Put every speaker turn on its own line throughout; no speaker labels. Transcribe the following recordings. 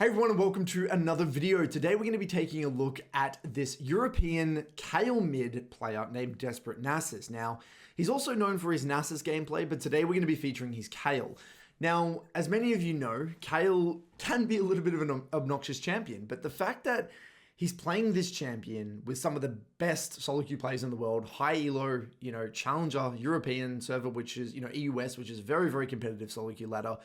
Hey everyone and welcome to another video. Today we're going to be taking a look at this European Kayle mid player named Desperate Nasus. Now, he's also known for his Nasus gameplay, but today we're going to be featuring his Kayle. Now, as many of you know, Kayle can be a little bit of an obnoxious champion, but the fact that he's playing this champion with some of the best solo queue players in the world, high elo, challenger, European server, which is, EUS, which is a very, very competitive solo queue ladder,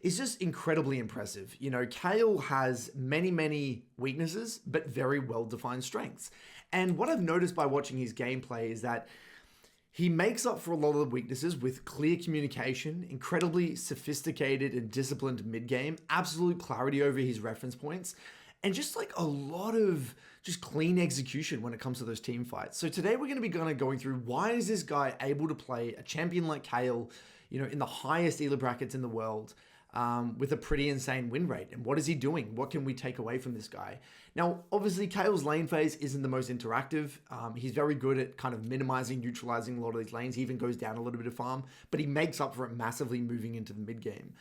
is just incredibly impressive. Kayle has many, many weaknesses, but very well-defined strengths. And what I've noticed by watching his gameplay is that he makes up for a lot of the weaknesses with clear communication, incredibly sophisticated and disciplined mid-game, absolute clarity over his reference points, and just like a lot of just clean execution when it comes to those team fights. So today we're going to be going through why is this guy able to play a champion like Kayle, in the highest ELA brackets in the world, with a pretty insane win rate. And what is he doing? What can we take away from this guy? Now, obviously, Kayle's lane phase isn't the most interactive. He's very good at kind of minimizing, neutralizing a lot of these lanes. He even goes down a little bit of farm, but he makes up for it massively moving into the mid game.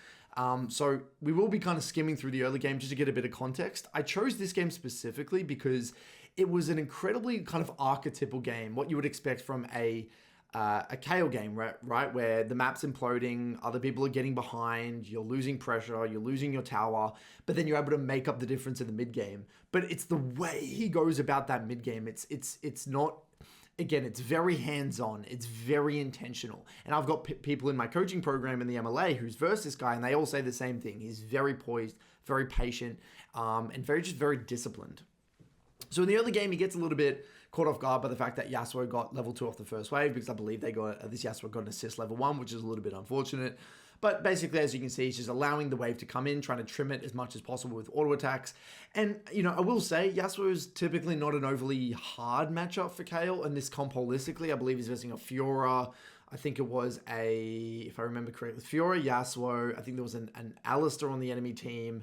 So we will be kind of skimming through the early game just to get a bit of context. I chose this game specifically because it was an incredibly kind of archetypal game, what you would expect from a Kayle game, right? Where the map's imploding, other people are getting behind, you're losing pressure, you're losing your tower, but then you're able to make up the difference in the mid game. But it's the way he goes about that mid game. It's not, again, it's very hands-on, it's very intentional. And I've got people in my coaching program in the MLA who's versed this guy, and they all say the same thing. He's very poised, very patient, and very disciplined. So in the early game, he gets a little bit caught off guard by the fact that Yasuo got level 2 off the first wave, because I believe this Yasuo got an assist level 1, which is a little bit unfortunate. But basically, as you can see, he's just allowing the wave to come in, trying to trim it as much as possible with auto attacks. And, I will say, Yasuo is typically not an overly hard matchup for Kayle, and this comp holistically, I believe he's versing a Fiora. I think it was if I remember correctly, Fiora, Yasuo. I think there was an Alistar on the enemy team.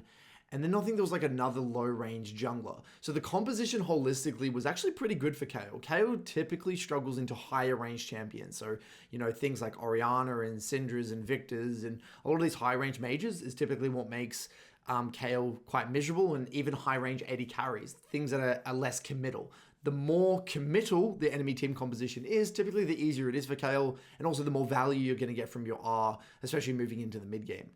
And then I think there was like another low-range jungler. So the composition holistically was actually pretty good for Kayle. Kayle typically struggles into higher-range champions. So, things like Orianna and Syndras and Victors and a lot of these high-range mages is typically what makes Kayle quite miserable, and even high-range AD carries, things that are less committal. The more committal the enemy team composition is, typically the easier it is for Kayle, and also the more value you're going to get from your R, especially moving into the mid-game.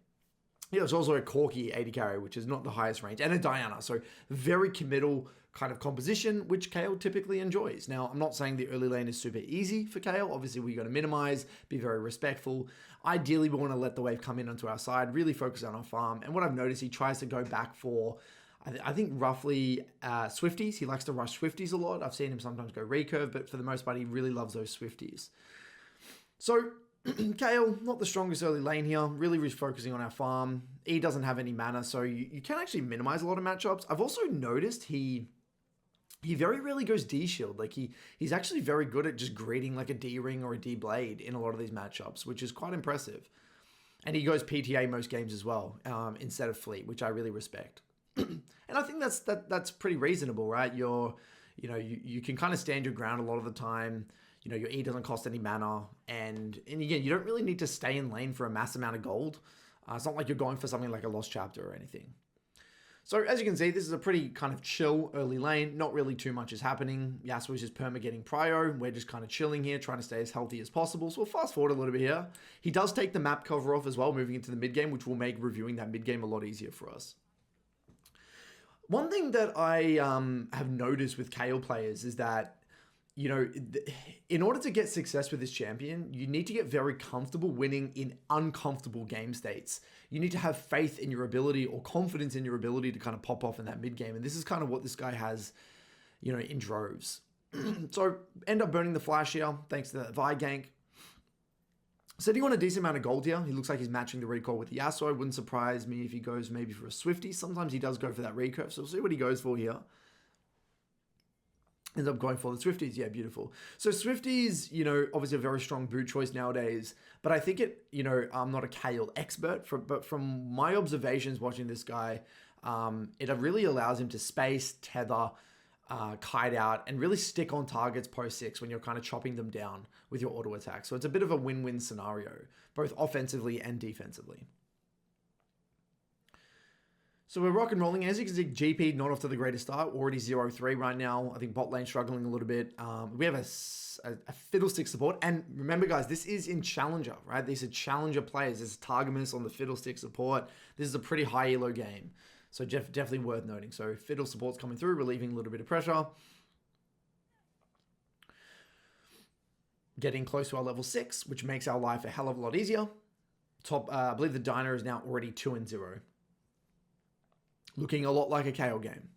It's also a Corki AD carry, which is not the highest range, and a Diana. So very committal kind of composition, which Kayle typically enjoys. Now, I'm not saying the early lane is super easy for Kayle. Obviously, we got to minimize, be very respectful. Ideally, we want to let the wave come in onto our side, really focus on our farm. And what I've noticed, he tries to go back for, I think roughly Swifties. He likes to rush Swifties a lot. I've seen him sometimes go recurve, but for the most part, he really loves those Swifties. So Kayle, not the strongest early lane here, really refocusing on our farm. He doesn't have any mana, so you can actually minimize a lot of matchups. I've also noticed he very rarely goes D-Shield. Like he's actually very good at just greeting like a D-Ring or a D-Blade in a lot of these matchups, which is quite impressive. And he goes PTA most games as well, instead of Fleet, which I really respect. And I think that's pretty reasonable, right? You can kind of stand your ground a lot of the time. Your E doesn't cost any mana. And again, you don't really need to stay in lane for a mass amount of gold. It's not like you're going for something like a Lost Chapter or anything. So as you can see, this is a pretty kind of chill early lane. Not really too much is happening. Yasuo is just perma getting prio. We're just kind of chilling here, trying to stay as healthy as possible. So we'll fast forward a little bit here. He does take the map cover off as well, moving into the mid game, which will make reviewing that mid game a lot easier for us. One thing that I have noticed with Kayle players is that, in order to get success with this champion, you need to get very comfortable winning in uncomfortable game states. You need to have faith in your ability or confidence in your ability to kind of pop off in that mid game. And this is kind of what this guy has, in droves. So end up burning the flash here, thanks to that Vi gank. Sitting on a decent amount of gold here. He looks like he's matching the recall with the Yasuo. Wouldn't surprise me if he goes maybe for a Swiftie. Sometimes he does go for that recurve, so we'll see what he goes for here. Ends up going for the Swifties. Yeah, beautiful. So Swifties, obviously a very strong boot choice nowadays. But I think I'm not a Kayle expert, but from my observations watching this guy, it really allows him to space, tether, kite out, and really stick on targets post 6 when you're kind of chopping them down with your auto attack. So it's a bit of a win-win scenario, both offensively and defensively. So we're rock and rolling. As you can see, GP not off to the greatest start. Already 0-3 right now. I think bot lane struggling a little bit. We have a fiddlestick support. And remember, guys, this is in Challenger, right? These are Challenger players. This is Targamas on the fiddlestick support. This is a pretty high elo game. So definitely worth noting. So fiddle support's coming through, relieving a little bit of pressure. Getting close to our level 6, which makes our life a hell of a lot easier. I believe the Diner is now already 2-0. Looking a lot like a Kayle game.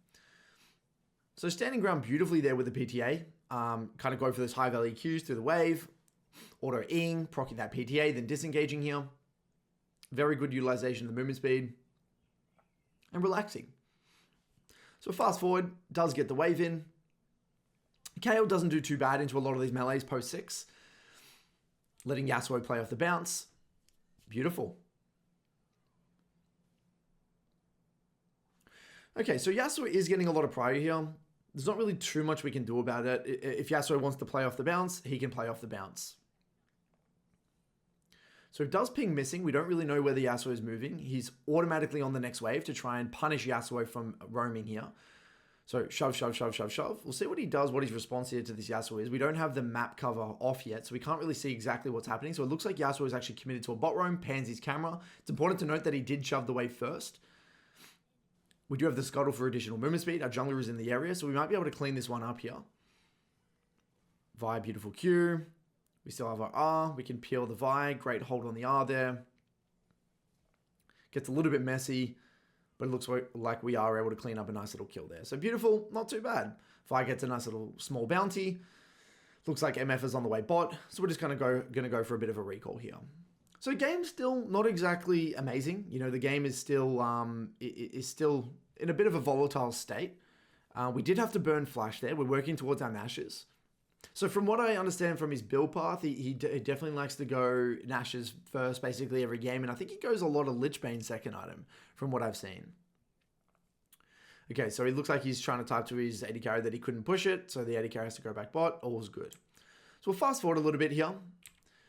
So standing ground beautifully there with the PTA. Kind of go for those high value Qs through the wave. Auto-ing, proccing that PTA, then disengaging here. Very good utilization of the movement speed. And relaxing. So fast forward, does get the wave in. Kayle doesn't do too bad into a lot of these melees post 6. Letting Yasuo play off the bounce. Beautiful. Okay, so Yasuo is getting a lot of prior here. There's not really too much we can do about it. If Yasuo wants to play off the bounce, he can play off the bounce. So does ping missing. We don't really know where the Yasuo is moving. He's automatically on the next wave to try and punish Yasuo from roaming here. So shove, shove, shove, shove, shove. We'll see what he does, what his response here to this Yasuo is. We don't have the map cover off yet, so we can't really see exactly what's happening. So it looks like Yasuo is actually committed to a bot roam, pans his camera. It's important to note that he did shove the wave first. We do have the scuttle for additional movement speed. Our jungler is in the area, so we might be able to clean this one up here. Vi, beautiful Q. We still have our R. We can peel the Vi. Great hold on the R there. Gets a little bit messy, but it looks like we are able to clean up a nice little kill there. So beautiful, not too bad. Vi gets a nice little small bounty. Looks like MF is on the way bot, so we're just gonna go for a bit of a recall here. So game's still not exactly amazing. You know, the game is still in a bit of a volatile state. We did have to burn Flash there. We're working towards our Nashes. So from what I understand from his build path, he definitely likes to go Nashes first basically every game. And I think he goes a lot of Lichbane second item from what I've seen. Okay, so he looks like he's trying to type to his AD carry that he couldn't push it. So the AD carry has to go back bot. All's good. So we'll fast forward a little bit here.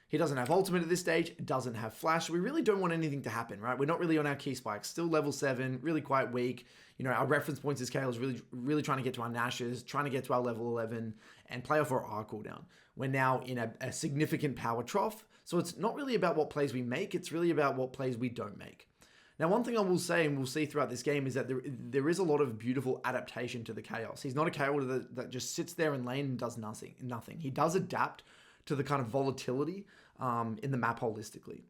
He doesn't have ultimate at this stage, doesn't have flash. We really don't want anything to happen, right? We're not really on our key spikes. Still level 7, really quite weak. You know, our reference points is Kayle is really trying to get to our Nashes, trying to get to our level 11 and play off our R cooldown. We're now in a significant power trough. So it's not really about what plays we make. It's really about what plays we don't make. Now, one thing I will say, and we'll see throughout this game, is that there is a lot of beautiful adaptation to the chaos. He's not a Kayle that just sits there in lane and does nothing. He does adapt to the kind of volatility in the map holistically.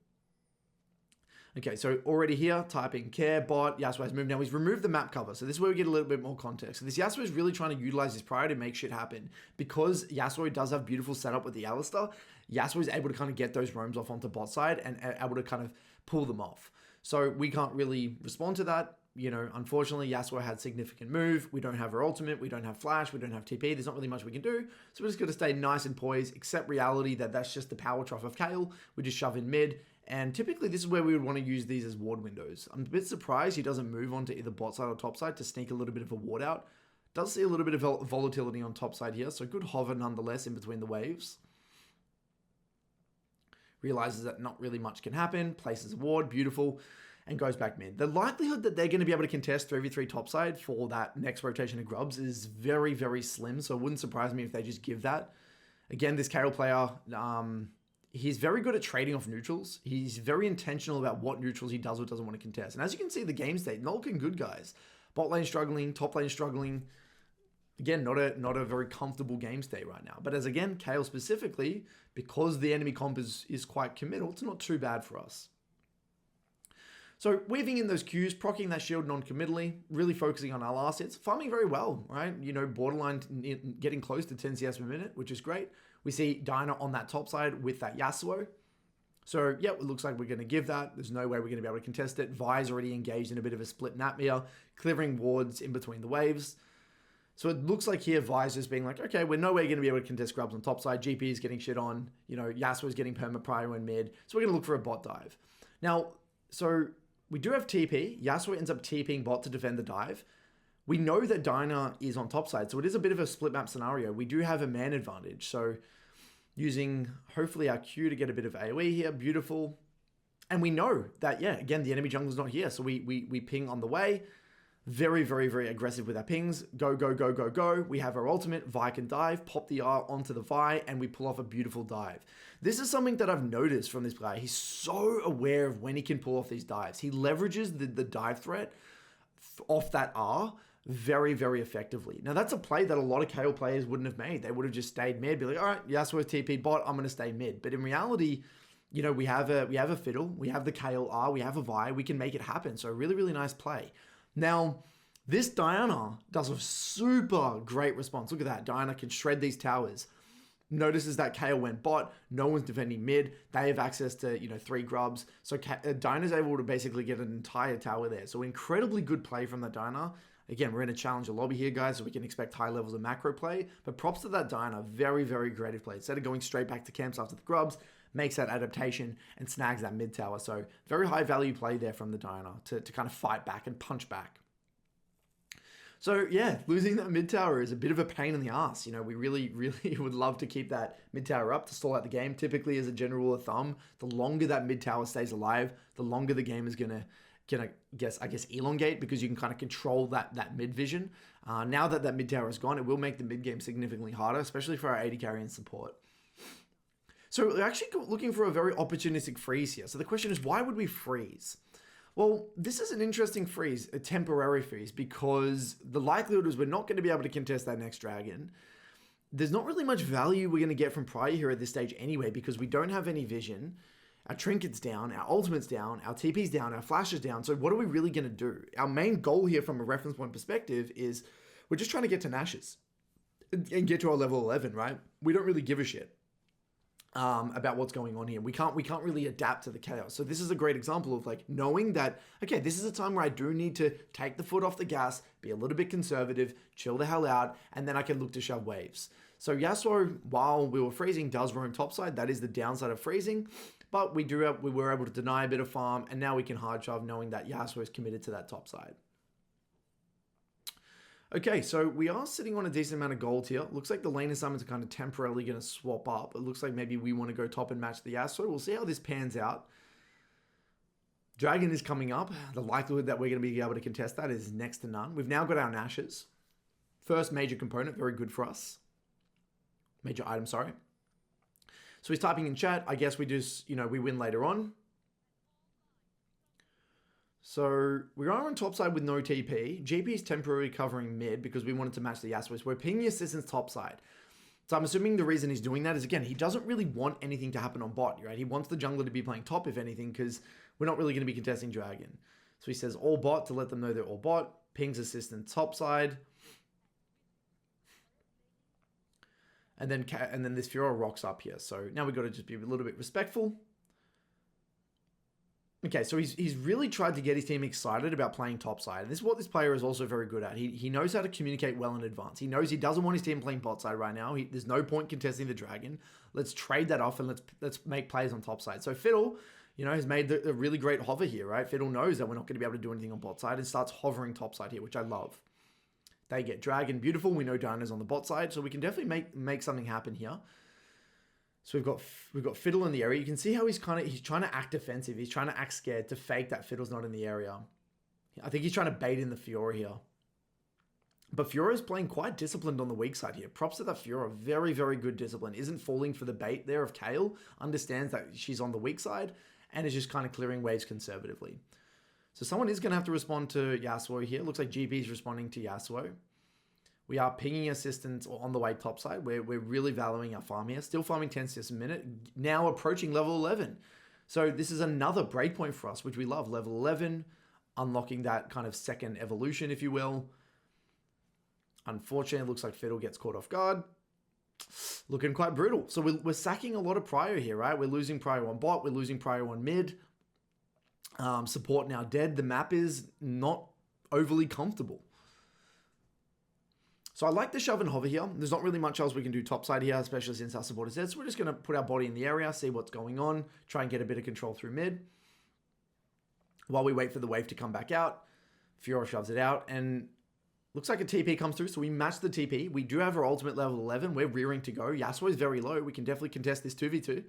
Okay, so already here, typing care, bot, Yasuo has moved. Now he's removed the map cover, so this is where we get a little bit more context. So this Yasuo is really trying to utilize his prior to make shit happen. Because Yasuo does have beautiful setup with the Alistar, Yasuo is able to kind of get those roams off onto bot side and able to kind of pull them off. So we can't really respond to that. You know, unfortunately, Yasuo had significant move. We don't have her ultimate. We don't have flash. We don't have TP. There's not really much we can do. So we're just going to stay nice and poised, accept reality that that's just the power trough of Kayle. We just shove in mid. And typically, this is where we would want to use these as ward windows. I'm a bit surprised he doesn't move on to either bot side or top side to sneak a little bit of a ward out. Does see a little bit of volatility on top side here. So good hover nonetheless in between the waves. Realizes that not really much can happen. Places a ward. Beautiful. And goes back mid. The likelihood that they're going to be able to contest 3v3 topside for that next rotation of grubs is very, very slim. So it wouldn't surprise me if they just give that. Again, this Kayle player, he's very good at trading off neutrals. He's very intentional about what neutrals he does or doesn't want to contest. And as you can see, the game state, not looking good, guys. Bot lane struggling, top lane struggling. Again, not a very comfortable game state right now. But as again, Kayle specifically, because the enemy comp is quite committal, it's not too bad for us. So weaving in those Qs, proccing that shield non-committally, really focusing on our last hits, farming very well, right? You know, borderline getting close to 10 CS per minute, which is great. We see Dinah on that top side with that Yasuo. So yeah, it looks like we're going to give that. There's no way we're going to be able to contest it. Vi's already engaged in a bit of a split nap here, clearing wards in between the waves. So it looks like here Vi's just being like, okay, we're no way going to be able to contest grubs on top side. GP is getting shit on. You know, Yasuo is getting perma prior in mid. So we're going to look for a bot dive. Now, so we do have TP. Yasuo ends up TPing bot to defend the dive. We know that Dinah is on top side, so it is a bit of a split map scenario. We do have a man advantage, so using hopefully our Q to get a bit of AoE here, beautiful. And we know that, yeah, again, the enemy jungler's not here, so we ping on the way. Very, very, very aggressive with our pings. Go, go, go, go, go. We have our ultimate. Vi can dive, pop the R onto the Vi, and we pull off a beautiful dive. This is something that I've noticed from this player. He's so aware of when he can pull off these dives. He leverages the dive threat off that R very, very effectively. Now, that's a play that a lot of Kayle players wouldn't have made. They would have just stayed mid, be like, all right, Yasuo TP bot, I'm going to stay mid. But in reality, you know, we have a Fiddle, we have the Kayle R, we have a Vi, we can make it happen. So really, really nice play. Now, this Diana does a super great response. Look at that. Diana can shred these towers. Notices that Kayle went bot. No one's defending mid. They have access to, 3 grubs. So Diana's able to basically get an entire tower there. So incredibly good play from that Diana. Again, we're in a challenger lobby here, guys, so we can expect high levels of macro play. But props to that Diana. Very, very creative play. Instead of going straight back to camps after the grubs, makes that adaptation and snags that mid tower. So very high value play there from the Diana to kind of fight back and punch back. So yeah, losing that mid tower is a bit of a pain in the ass. You know, we really, really would love to keep that mid tower up to stall out the game. Typically, as a general rule of thumb, the longer that mid tower stays alive, the longer the game is gonna elongate, because you can kind of control that mid vision. Now that mid tower is gone, it will make the mid game significantly harder, especially for our AD carry and support. So we're actually looking for a very opportunistic freeze here. So the question is, why would we freeze? Well, this is an interesting freeze, a temporary freeze, because the likelihood is we're not going to be able to contest that next dragon. There's not really much value we're going to get from Prior here at this stage anyway, because we don't have any vision. Our trinket's down, our ultimate's down, our TP's down, our flash is down. So what are we really going to do? Our main goal here from a reference point perspective is we're just trying to get to Nash's and get to our level 11, right? We don't really give a shit about what's going on here. We can't really adapt to the chaos. So this is a great example of like knowing that, okay, this is a time where I do need to take the foot off the gas, be a little bit conservative, chill the hell out, and then I can look to shove waves. So Yasuo, while we were freezing, does roam topside. That is the downside of freezing, but we were able to deny a bit of farm, and now we can hard shove knowing that Yasuo is committed to that topside. Okay, so we are sitting on a decent amount of gold here. Looks like the lane assignments are kind of temporarily going to swap up. It looks like maybe we want to go top and match the Yasuo. We'll see how this pans out. Dragon is coming up. The likelihood that we're going to be able to contest that is next to none. We've now got our Nashes. First major component, very good for us. Major item, sorry. So he's typing in chat. I guess we just, we win later on. So we are on top side with no TP. GP is temporarily covering mid because we wanted to match the Yasuo. So we're pinging assistance top side. So I'm assuming the reason he's doing that is, again, he doesn't really want anything to happen on bot, right? He wants the jungler to be playing top, if anything, because we're not really going to be contesting dragon. So he says all bot to let them know they're all bot. Pings assistant top side. And then this Furor rocks up here. So now we've got to just be a little bit respectful. Okay, so he's really tried to get his team excited about playing topside. And this is what this player is also very good at. He knows how to communicate well in advance. He knows he doesn't want his team playing bot side right now. There's no point contesting the dragon. Let's trade that off and let's make plays on topside. So Fiddle, has made a really great hover here, right? Fiddle knows that we're not going to be able to do anything on bot side and starts hovering topside here, which I love. They get dragon, beautiful. We know Diana's on the bot side, so we can definitely make something happen here. So we've got Fiddle in the area. You can see how he's trying to act defensive. He's trying to act scared to fake that Fiddle's not in the area. I think he's trying to bait in the Fiora here. But Fiora is playing quite disciplined on the weak side here. Props to that Fiora. Very, very good discipline. Isn't falling for the bait there of Kayle. Understands that she's on the weak side and is just kind of clearing waves conservatively. So someone is going to have to respond to Yasuo here. Looks like GP is responding to Yasuo. We are pinging assistants on the way topside. We're really valuing our farm here. Still farming 10 cents a minute. Now approaching level 11. So this is another breakpoint for us, which we love. Level 11, unlocking that kind of second evolution, if you will. Unfortunately, it looks like Fiddle gets caught off guard. Looking quite brutal. So we're sacking a lot of Prior here, right? We're losing Prior on bot. We're losing Prior on mid. Support now dead. The map is not overly comfortable. So I like the shove and hover here. There's not really much else we can do topside here, especially since our support is dead. So we're just going to put our body in the area, see what's going on, try and get a bit of control through mid. While we wait for the wave to come back out, Fiora shoves it out, and looks like a TP comes through. So we match the TP. We do have our ultimate level 11. We're rearing to go. Yasuo is very low. We can definitely contest this 2v2.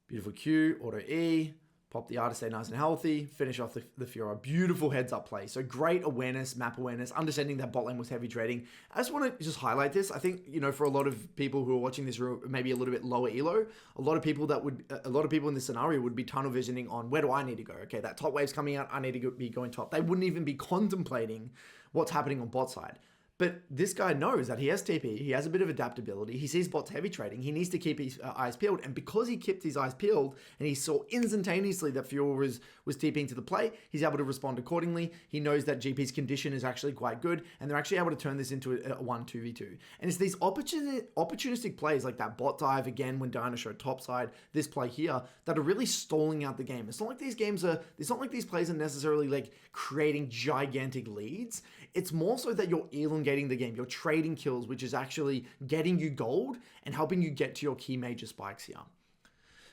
Beautiful Q, auto E. Pop the R to stay nice and healthy. Finish off the Fiora. Beautiful heads up play. So great awareness, map awareness, understanding that bot lane was heavy trading. I just want to just highlight this. I think, you know, for a lot of people who are watching this maybe a little bit lower elo, a lot of people in this scenario would be tunnel visioning on where do I need to go? Okay, that top wave's coming out. I need to be going top. They wouldn't even be contemplating what's happening on bot side. But this guy knows that he has TP, he has a bit of adaptability, he sees bots heavy trading, he needs to keep his eyes peeled, and because he kept his eyes peeled and he saw instantaneously that Fiora was TPing to the play, he's able to respond accordingly. He knows that GP's condition is actually quite good, and they're actually able to turn this into a 1-2v2. And it's these opportunistic plays like that bot dive again when Dyna showed topside, this play here, that are really stalling out the game. It's not like it's not like these plays are necessarily like creating gigantic leads. It's more so that you're elongating the game. You're trading kills, which is actually getting you gold and helping you get to your key major spikes here.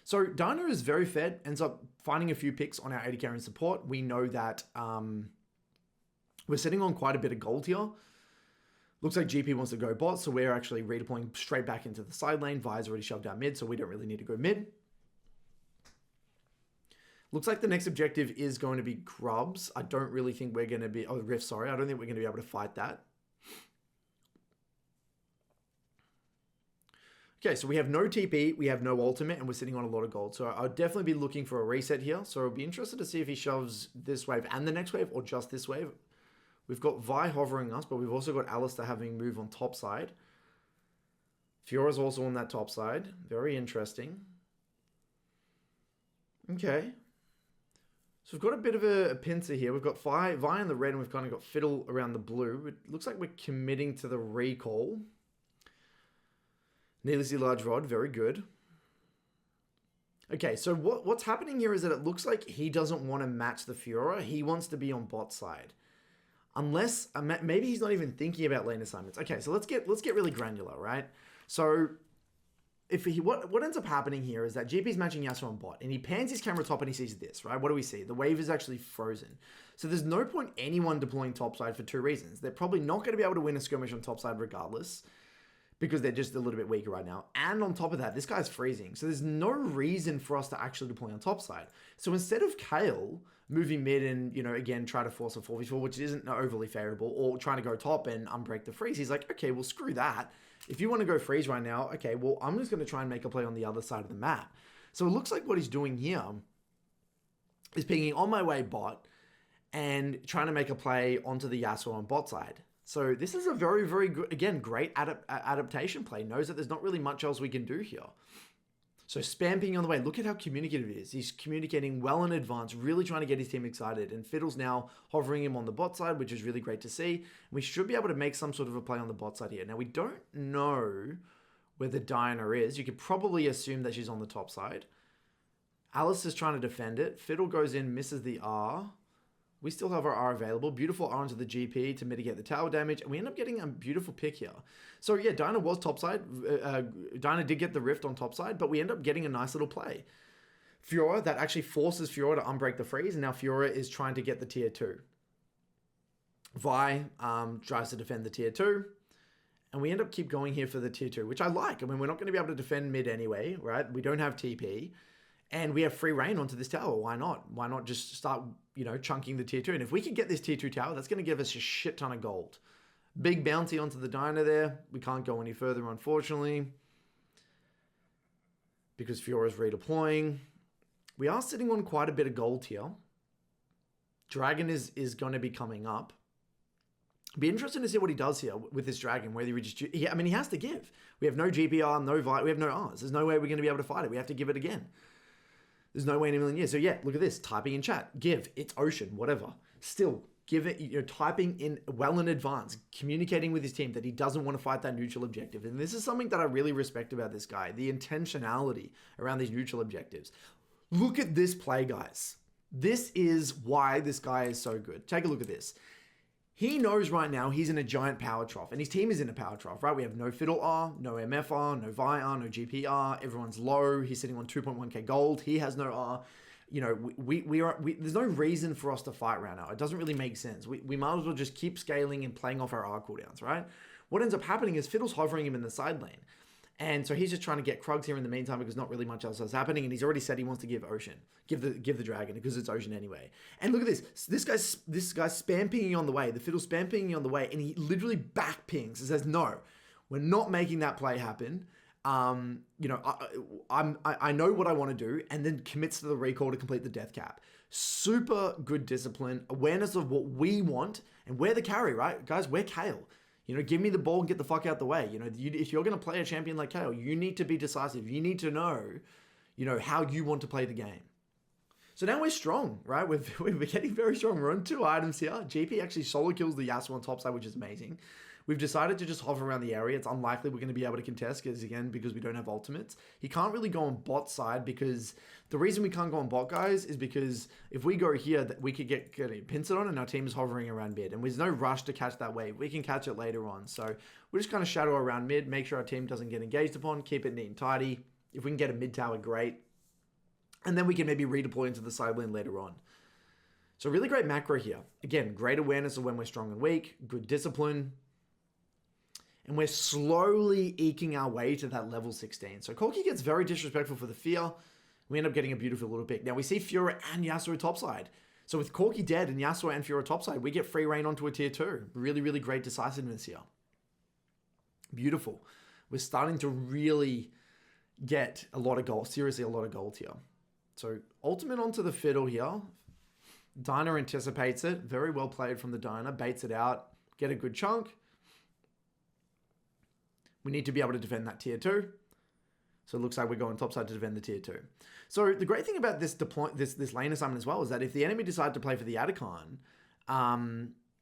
So Dyna is very fed, ends up finding a few picks on our AD carry and support. We know that we're sitting on quite a bit of gold here. Looks like GP wants to go bot, so we're actually redeploying straight back into the side lane. Vi's already shoved down mid, so we don't really need to go mid. Looks like the next objective is going to be Grubs. I don't really think we're going to be... Oh, Rift, sorry. I don't think we're going to be able to fight that. Okay, so we have no TP, we have no ultimate, and we're sitting on a lot of gold. So I'll definitely be looking for a reset here. So I'll be interested to see if he shoves this wave and the next wave, or just this wave. We've got Vi hovering us, but we've also got Alistair having move on top side. Fiora's also on that top side. Very interesting. Okay. So we've got a bit of a pincer here. We've got Vi in the red, and we've kind of got Fiddle around the blue. It looks like we're committing to the recall. Needlessly large rod, very good. Okay, so what's happening here is that it looks like he doesn't want to match the Fiora. He wants to be on bot side. Unless, maybe he's not even thinking about lane assignments. Okay, so let's get really granular, right? So what ends up happening here is that GP's matching Yasuo on bot, and he pans his camera top and he sees this, right? What do we see? The wave is actually frozen. So there's no point anyone deploying topside for two reasons. They're probably not going to be able to win a skirmish on topside regardless, because they're just a little bit weaker right now. And on top of that, this guy's freezing. So there's no reason for us to actually deploy on topside. So instead of Kayle moving mid and, you know, again, try to force a 4v4, which isn't overly favorable, or trying to go top and unbreak the freeze, he's like, okay, well, screw that. If you want to go freeze right now, okay, well, I'm just going to try and make a play on the other side of the map. So it looks like what he's doing here is pinging on my way bot and trying to make a play onto the Yasuo on bot side. So this is a very, very good, again, great adaptation play. Knows that there's not really much else we can do here. So spam pinging on the way. Look at how communicative he is. He's communicating well in advance, really trying to get his team excited. And Fiddle's now hovering him on the bot side, which is really great to see. We should be able to make some sort of a play on the bot side here. Now, we don't know where the Diana is. You could probably assume that she's on the top side. Alice is trying to defend it. Fiddle goes in, misses the R. We still have our R available. Beautiful R into the GP to mitigate the tower damage. And we end up getting a beautiful pick here. So yeah, Dyna was topside. Dyna did get the rift on topside, but we end up getting a nice little play. Fiora, that actually forces Fiora to unbreak the freeze. And now Fiora is trying to get the tier 2. Vi tries to defend the tier 2. And we end up keep going here for the tier 2, which I like. I mean, we're not going to be able to defend mid anyway, right? We don't have TP. And we have free reign onto this tower. Why not? Why not just start, you know, chunking the tier 2? And if we can get this tier 2 tower, that's going to give us a shit ton of gold. Big bounty onto the Dyna there. We can't go any further, unfortunately, because Fiora's redeploying. We are sitting on quite a bit of gold here. Dragon is going to be coming up. Be interesting to see what he does here with this dragon, whether he just... I mean, he has to give. We have no GPR, no Vi, we have no Rs. There's no way we're going to be able to fight it. We have to give it again. There's no way in a million years. So yeah, look at this. Typing in chat. Give. It's Ocean. Whatever. Still, give it, you know, typing in well in advance, communicating with his team that he doesn't want to fight that neutral objective. And this is something that I really respect about this guy. The intentionality around these neutral objectives. Look at this play, guys. This is why this guy is so good. Take a look at this. He knows right now he's in a giant power trough, and his team is in a power trough, right? We have no Fiddle R, no MFR, no Vi R, no GPR. Everyone's low. He's sitting on 2.1k gold. He has no R. You know, there's no reason for us to fight right now. It doesn't really make sense. We might as well just keep scaling and playing off our R cooldowns, right? What ends up happening is Fiddle's hovering him in the side lane. And so he's just trying to get Krugs here in the meantime because not really much else is happening. And he's already said he wants to give the dragon because it's Ocean anyway. And look at this. This guy's spam pinging on the way. The fiddle's spam pinging on the way, and he literally back pings and says, "No, we're not making that play happen. You know, I know what I want to do," and then commits to the recall to complete the death cap. Super good discipline, awareness of what we want, and we're the carry, right, guys? We're Kayle. You know, give me the ball and get the fuck out the way. You know, if you're going to play a champion like Kayle, you need to be decisive. You need to know, you know, how you want to play the game. So now we're strong, right? We're getting very strong. We're on 2 items here. GP actually solo kills the Yasuo on top side, which is amazing. We've decided to just hover around the area. It's unlikely we're going to be able to contest because we don't have ultimates. He can't really go on bot side because the reason we can't go on bot, guys, is because if we go here, we could get pincered on and our team is hovering around mid. And there's no rush to catch that wave. We can catch it later on. So we're just kind of shadow around mid, make sure our team doesn't get engaged upon, keep it neat and tidy. If we can get a mid tower, great. And then we can maybe redeploy into the side lane later on. So really great macro here. Again, great awareness of when we're strong and weak, good discipline. And we're slowly eking our way to that level 16. So Corki gets very disrespectful for the fear. We end up getting a beautiful little pick. Now we see Fiora and Yasuo topside. So with Corki dead and Yasuo and Fiora topside, we get free reign onto a tier 2. Really, really great decisiveness here. Beautiful. We're starting to really get a lot of gold. Seriously, a lot of gold here. So ultimate onto the fiddle here. Diner anticipates it. Very well played from the Diner. Baits it out. Get a good chunk. We need to be able to defend that tier 2. So it looks like we're going topside to defend the tier 2. So the great thing about this lane assignment as well is that if the enemy decide to play for the Atacon,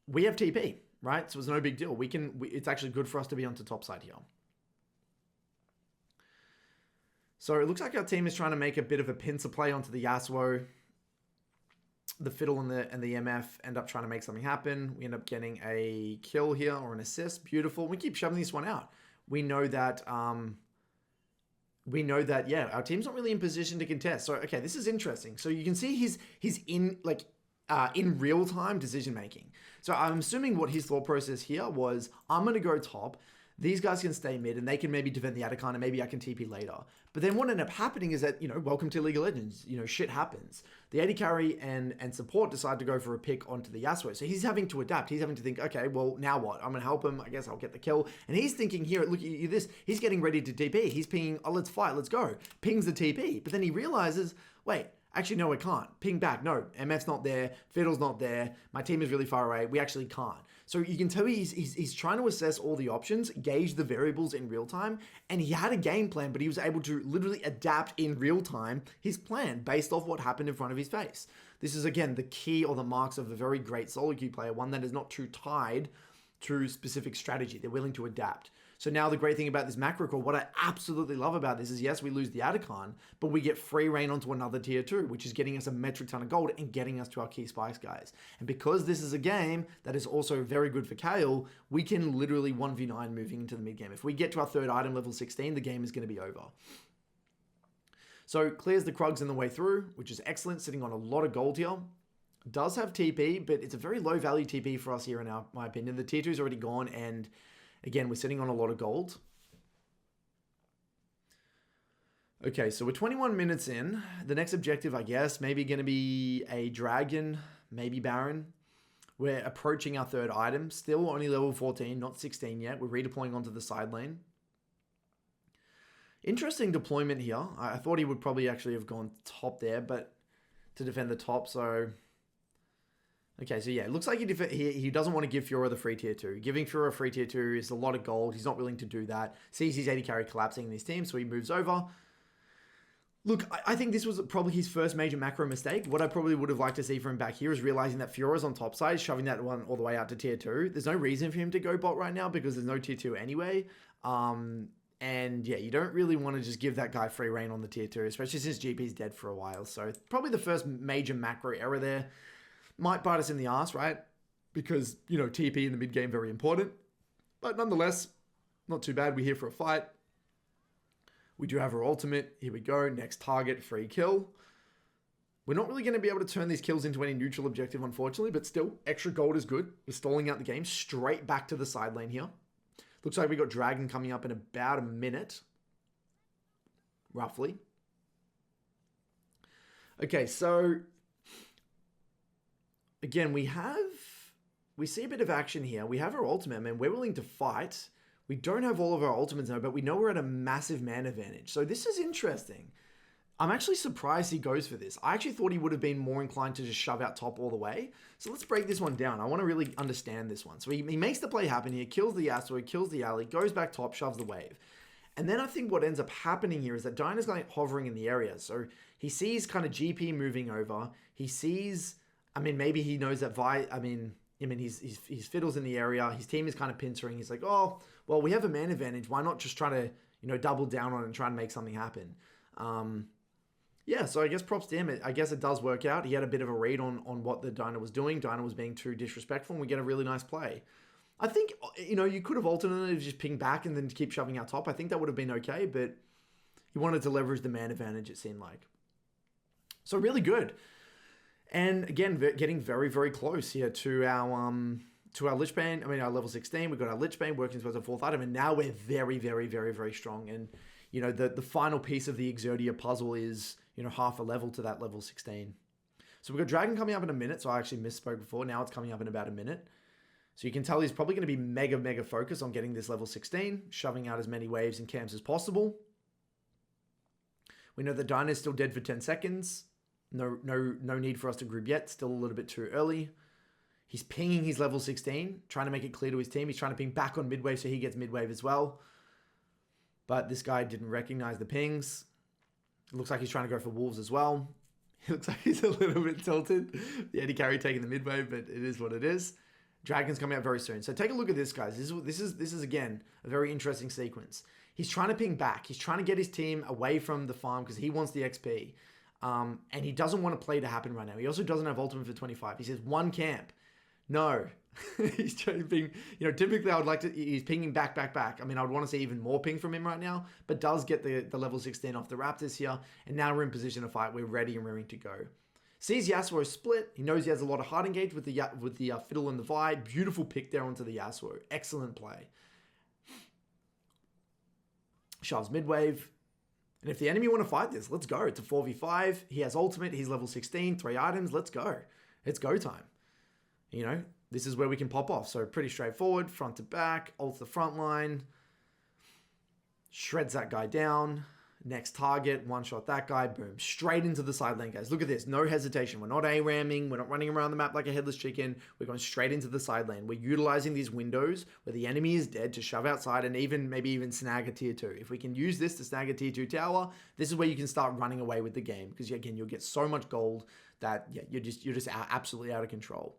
we have TP, right? So it's no big deal. It's actually good for us to be onto topside here. So it looks like our team is trying to make a bit of a pincer play onto the Yasuo. The Fiddle and the MF end up trying to make something happen. We end up getting a kill here or an assist. Beautiful. We keep shoving this one out. We know that, yeah, our team's not really in position to contest. So, okay, this is interesting. So you can see he's in real-time decision-making. So I'm assuming what his thought process here was, I'm going to go top. These guys can stay mid and they can maybe defend the Atacon and maybe I can TP later. But then what ended up happening is that, you know, welcome to League of Legends. You know, shit happens. The AD carry and support decide to go for a pick onto the Yasuo. So he's having to adapt. He's having to think, okay, well, now what? I'm going to help him. I guess I'll get the kill. And he's thinking here, look at this. He's getting ready to TP. He's pinging, oh, let's fight. Let's go. Pings the TP. But then he realizes, wait, actually, no, we can't. Ping back. No, MF's not there. Fiddle's not there. My team is really far away. We actually can't. So you can tell he's trying to assess all the options, gauge the variables in real time, and he had a game plan, but he was able to literally adapt in real time his plan based off what happened in front of his face. This is, again, the key or the marks of a very great solo queue player, one that is not too tied to specific strategy. They're willing to adapt. So now the great thing about this macro core, what I absolutely love about this is, yes, we lose the Atacon, but we get free reign onto another tier 2, which is getting us a metric ton of gold and getting us to our key spikes, guys. And because this is a game that is also very good for Kayle, we can literally 1v9 moving into the mid game. If we get to our third item, level 16, the game is going to be over. So clears the Krugs in the way through, which is excellent, sitting on a lot of gold here. Does have TP, but it's a very low value TP for us here in my opinion. The tier 2 is already gone, and again, we're sitting on a lot of gold. Okay, so we're 21 minutes in. The next objective, I guess, maybe going to be a dragon, maybe Baron. We're approaching our third item. Still only level 14, not 16 yet. We're redeploying onto the side lane. Interesting deployment here. I thought he would probably actually have gone top there, but to defend the top, so... Okay, so yeah, it looks like he doesn't want to give Fiora the free tier 2. Giving Fiora a free tier 2 is a lot of gold. He's not willing to do that. Sees his AD carry collapsing in his team, so he moves over. Look, I think this was probably his first major macro mistake. What I probably would have liked to see from him back here is realizing that Fiora's on top side, shoving that one all the way out to tier 2. There's no reason for him to go bot right now because there's no tier 2 anyway. And yeah, you don't really want to just give that guy free reign on the tier 2, especially since GP's dead for a while. So probably the first major macro error there. Might bite us in the ass, right? Because, you know, TP in the mid game, very important. But nonetheless, not too bad. We're here for a fight. We do have our ultimate. Here we go. Next target, free kill. We're not really going to be able to turn these kills into any neutral objective, unfortunately. But still, extra gold is good. We're stalling out the game. Straight back to the side lane here. Looks like we got Dragon coming up in about a minute. roughly. Okay, so again, we see a bit of action here. We have our ultimate, man. We're willing to fight. We don't have all of our ultimates now, but we know we're at a massive man advantage. So this is interesting. I'm actually surprised he goes for this. I actually thought he would have been more inclined to just shove out top all the way. So let's break this one down. I want to really understand this one. So he makes the play happen here, kills the Yasuo, kills the alley, goes back top, shoves the wave. And then I think what ends up happening here is that Dyna's like hovering in the area. So he sees kind of GP moving over. He sees, I mean, maybe he knows that his Fiddle's in the area. His team is kind of pincering. He's like, oh, well, we have a man advantage. Why not just try to, double down on it and try and make something happen? Yeah, so I guess props to him. I guess it does work out. He had a bit of a read on what the Dyna was doing. Dyna was being too disrespectful, and we get a really nice play. I think, you could have alternated just ping back and then keep shoving out top. I think that would have been okay, but he wanted to leverage the man advantage, it seemed like. So really good. And again, getting very, very close here to our Lich Bane. I mean, our level 16. We've got our Lich Bane working towards a 4th item, and now we're very, very, very, very strong. And, the final piece of the Exerdia puzzle is, half a level to that level 16. So we've got Dragon coming up in a minute. So I actually misspoke before. Now it's coming up in about a minute. So you can tell he's probably going to be mega, mega focused on getting this level 16, shoving out as many waves and camps as possible. We know that Dyna is still dead for 10 seconds. No need for us to group yet. Still a little bit too early. He's pinging his level 16, trying to make it clear to his team. He's trying to ping back on midwave so he gets midwave as well. But this guy didn't recognize the pings. It looks like he's trying to go for wolves as well. It looks like he's a little bit tilted. The AD carry taking the midwave, but it is what it is. Dragon's coming out very soon. So take a look at this, guys. This is again, a very interesting sequence. He's trying to ping back. He's trying to get his team away from the farm because he wants the XP. And he doesn't want a play to happen right now. He also doesn't have ultimate for 25. He says one camp. No. He's trying to ping. Typically I would like to, he's pinging back. I mean, I would want to see even more ping from him right now, but does get the level 16 off the Raptors here. And now we're in position to fight. We're ready and raring to go. Sees Yasuo split. He knows he has a lot of hard engage with the Fiddle and the Vi. Beautiful pick there onto the Yasuo. Excellent play. Shoves midwave. And if the enemy want to fight this, let's go. It's a 4v5. He has ultimate. He's level 16. 3 items. Let's go. It's go time. This is where we can pop off. So pretty straightforward. Front to back. Ult the front line. Shreds that guy down. Next target. One shot that guy. Boom. Straight into the side lane, guys. Look at this. No hesitation. We're not A-ramming. We're not running around the map like a headless chicken. We're going straight into the side lane. We're utilizing these windows where the enemy is dead to shove outside and maybe even snag a tier 2. If we can use this to snag a tier 2 tower, this is where you can start running away with the game. Because again, you'll get so much gold that you're just absolutely out of control.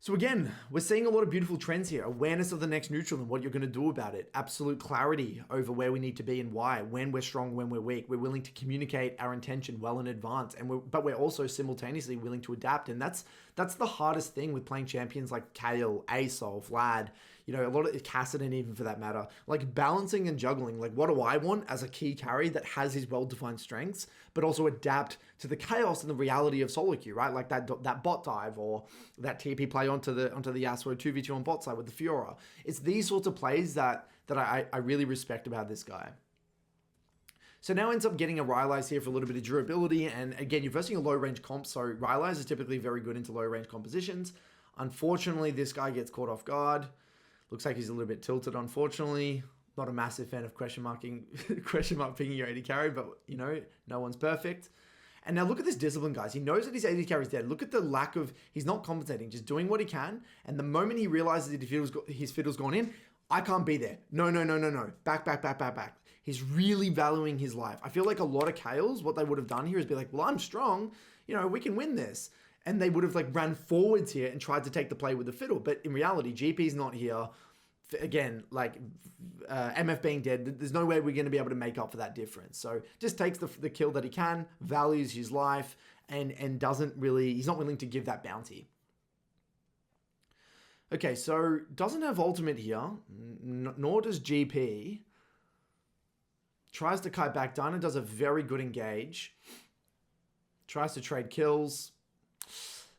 So again, we're seeing a lot of beautiful trends here. Awareness of the next neutral and what you're going to do about it. Absolute clarity over where we need to be and why. When we're strong, when we're weak. We're willing to communicate our intention well in advance. But we're also simultaneously willing to adapt. And that's the hardest thing with playing champions like Kayle, Asol, Vlad. A lot of Kassadin even for that matter. Like balancing and juggling. Like what do I want as a key carry that has his well-defined strengths, but also adapt to the chaos and the reality of solo queue, right? Like that bot dive or that TP play onto the Yasuo 2v2 on bot side with the Fiora. It's these sorts of plays that I really respect about this guy. So now ends up getting a Rylai's here for a little bit of durability. And again, you're versing a low range comp. So Rylai's is typically very good into low range compositions. Unfortunately, this guy gets caught off guard. Looks like he's a little bit tilted, unfortunately. Not a massive fan of question mark pinging your AD carry, but no one's perfect. And now look at this discipline, guys. He knows that his AD carry is dead. Look at the lack of, he's not compensating, just doing what he can. And the moment he realizes that his Fiddle's gone in, I can't be there. No. Back. He's really valuing his life. I feel like a lot of Kayles, what they would have done here is be like, well, I'm strong. We can win this. And they would have ran forwards here and tried to take the play with the Fiddle. But in reality, GP's not here. Again, MF being dead, there's no way we're going to be able to make up for that difference. So just takes the kill that he can, values his life, and he's not willing to give that bounty. Okay, so doesn't have ultimate here, nor does GP. Tries to kite back. Dyna does a very good engage. Tries to trade kills.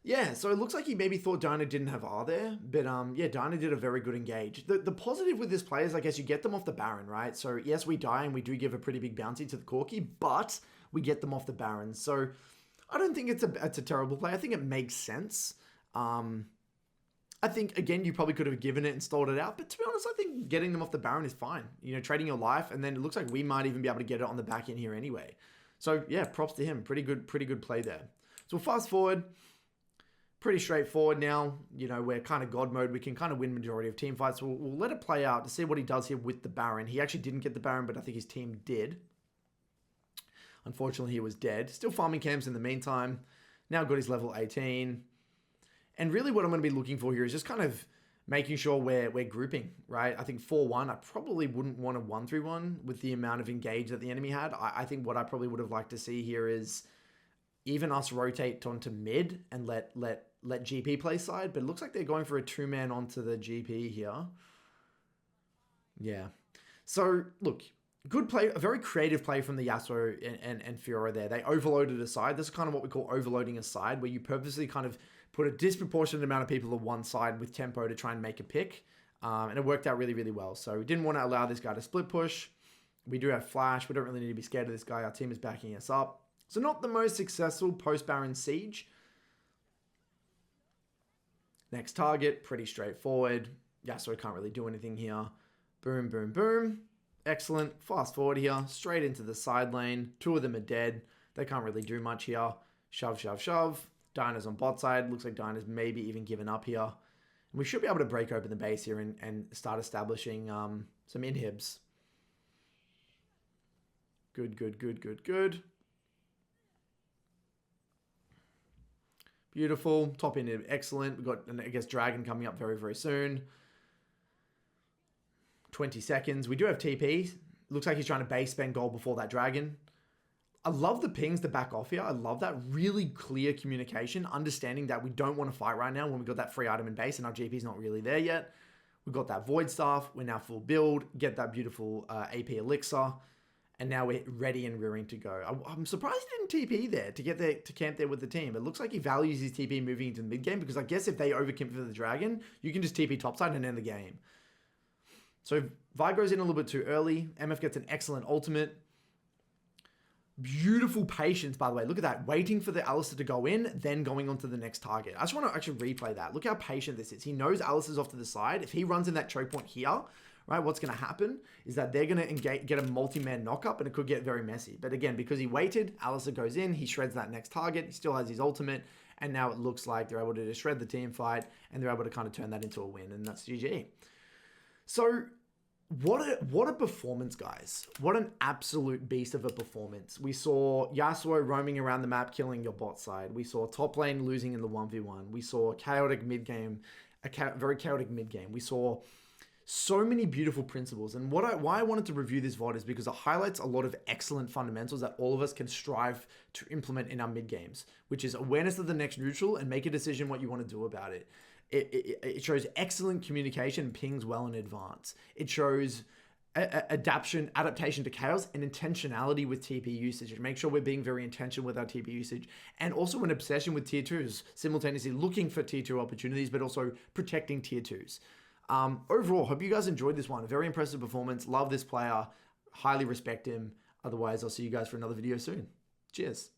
Yeah, so it looks like he maybe thought Dyna didn't have R there, but yeah, Dyna did a very good engage. The positive with this play is, I guess, you get them off the Baron, right? So yes, we die and we do give a pretty big bounty to the Corki, but we get them off the Baron. So I don't think it's a terrible play. I think it makes sense. I think, again, you probably could have given it and stalled it out, but to be honest, I think getting them off the Baron is fine. You know, trading your life, and then it looks like we might even be able to get it on the back end here anyway. So yeah, props to him. Pretty good play there. So we'll fast forward. Pretty straightforward now. You know, we're kind of God mode. We can kind of win majority of team fights. So we'll let it play out to see what he does here with the Baron. He actually didn't get the Baron, but I think his team did. Unfortunately, he was dead. Still farming camps in the meantime. Now got his level 18. And really what I'm going to be looking for here is just kind of making sure we're grouping, right? I think 4-1, I probably wouldn't want a 1-3-1 with the amount of engage that the enemy had. I think what I probably would have liked to see here is even us rotate onto mid and let GP play side, but it looks like they're going for a 2-man onto the GP here. Yeah. So, look, good play, a very creative play from the Yasuo and Fiora there. They overloaded a side. This is kind of what we call overloading a side, where you purposely kind of put a disproportionate amount of people on one side with tempo to try and make a pick. And it worked out really, really well. So we didn't want to allow this guy to split push. We do have flash. We don't really need to be scared of this guy. Our team is backing us up. So not the most successful post-Baron siege. Next target, pretty straightforward. Yasuo can't really do anything here. Boom, boom, boom. Excellent. Fast forward here, straight into the side lane. Two of them are dead. They can't really do much here. Shove, shove, shove. Dyna's on bot side. Looks like Dyna's maybe even given up here. And we should be able to break open the base here and start establishing some inhibs. Good, good, good, good, good. Beautiful. Top inhib, excellent. We've got, I guess, Dragon coming up very, very soon. 20 seconds. We do have TP. Looks like he's trying to base spend gold before that Dragon. I love the pings to back off here. I love that really clear communication, understanding that we don't want to fight right now when we got that free item in base and our GP's not really there yet. We've got that Void Staff. We're now full build. Get that beautiful AP Elixir. And now we're ready and rearing to go. I'm surprised he didn't TP there to get there to camp there with the team. It looks like he values his TP moving into the mid game, because I guess if they overcamp for the Dragon, you can just TP topside and end the game. So Vi goes in a little bit too early. MF gets an excellent ultimate. Beautiful patience, by the way. Look at that. Waiting for the Alistair to go in, then going on to the next target. I just want to actually replay that. Look how patient this is. He knows Alistair's off to the side. If he runs in that choke point here, right, what's going to happen is that they're going to get a multi-man knock-up, and it could get very messy. But again, because he waited, Alistair goes in, he shreds that next target, he still has his ultimate, and now it looks like they're able to just shred the team fight, and they're able to kind of turn that into a win, and that's GG. So what a performance, guys. What an absolute beast of a performance. We saw Yasuo roaming around the map, killing your bot side. We saw top lane losing in the 1v1. We saw chaotic mid-game, very chaotic mid-game. We saw so many beautiful principles. And why I wanted to review this VOD is because it highlights a lot of excellent fundamentals that all of us can strive to implement in our mid games, which is awareness of the next neutral and make a decision what you want to do about it. It shows excellent communication, pings well in advance. It shows adaptation to chaos and intentionality with TP usage. Make sure we're being very intentional with our TP usage, and also an obsession with tier 2s, simultaneously looking for tier 2 opportunities, but also protecting tier 2s. Overall, hope you guys enjoyed this one. A very impressive performance. Love this player. Highly respect him. Otherwise, I'll see you guys for another video soon. Cheers.